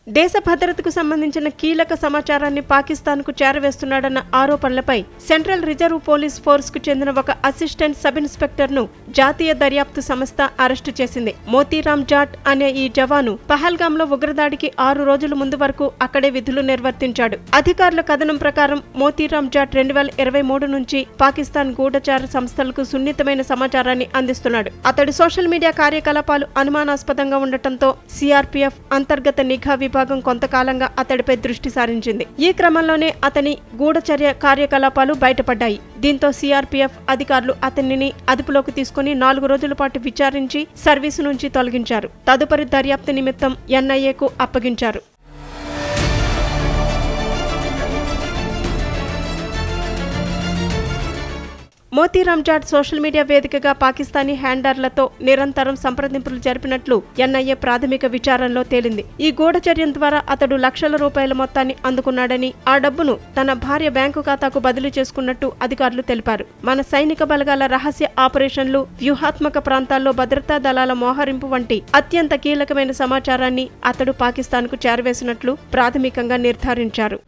దేశ భద్రతకు సంబంధించిన కీలక సమాచారాన్ని పాకిస్తాన్కు చేరవేస్తున్నాడన్న ఆరోపణలపై సెంట్రల్ రిజర్వ్ పోలీస్ ఫోర్స్కు చెందిన ఒక అసిస్టెంట్ సబ్ ఇన్స్పెక్టర్ను జాతీయ దర్యాప్తు సంస్థ అరెస్టు చేసింది. మోతీరామ్ జాట్ అనే ఈ జవాను పహల్గాంలో ఉగ్రదాడికి 6 రోజుల ముందు వరకు అక్కడే విధులు నిర్వర్తించాడు. అధికారుల కథనం ప్రకారం మోతీరామ్ జాట్ 2023 నుంచి పాకిస్తాన్ గూఢచార సంస్థలకు సున్నితమైన సమాచారాన్ని అందిస్తున్నాడు. అతడి సోషల్ మీడియా కార్యకలాపాలు అనుమానాస్పదంగా ఉండటంతో సిఆర్పీఎఫ్ అంతర్గత నిఘా విభాగం కొంతకాలంగా అతడిపై దృష్టి సారించింది. ఈ క్రమంలోనే అతని గూఢచర్య కార్యకలాపాలు బయటపడ్డాయి. దీంతో సిఆర్పీఎఫ్ అధికారులు అతనిని అదుపులోకి తీసుకుని 4 రోజుల పాటు విచారించి సర్వీసు నుంచి తొలగించారు. తదుపరి దర్యాప్తు నిమిత్తం ఎన్ఐఏకు అప్పగించారు. మోతీరామ్ జాట్ సోషల్ మీడియా వేదికగా పాకిస్తానీ హ్యాండర్లతో నిరంతరం సంప్రదింపులు జరిపినట్లు ఎన్ఐఏ ప్రాథమిక విచారణలో తేలింది. ఈ గూఢచర్యం ద్వారా అతడు లక్షల రూపాయల మొత్తాన్ని అందుకున్నాడని, ఆ డబ్బును తన భార్య బ్యాంకు ఖాతాకు బదిలీ చేసుకున్నట్టు అధికారులు తెలిపారు. మన సైనిక బలగాల రహస్య ఆపరేషన్లు, వ్యూహాత్మక ప్రాంతాల్లో భద్రతా దళాల మోహరింపు వంటి అత్యంత కీలకమైన సమాచారాన్ని అతడు పాకిస్తాన్కు చేరవేసినట్లు ప్రాథమికంగా నిర్ధారించారు.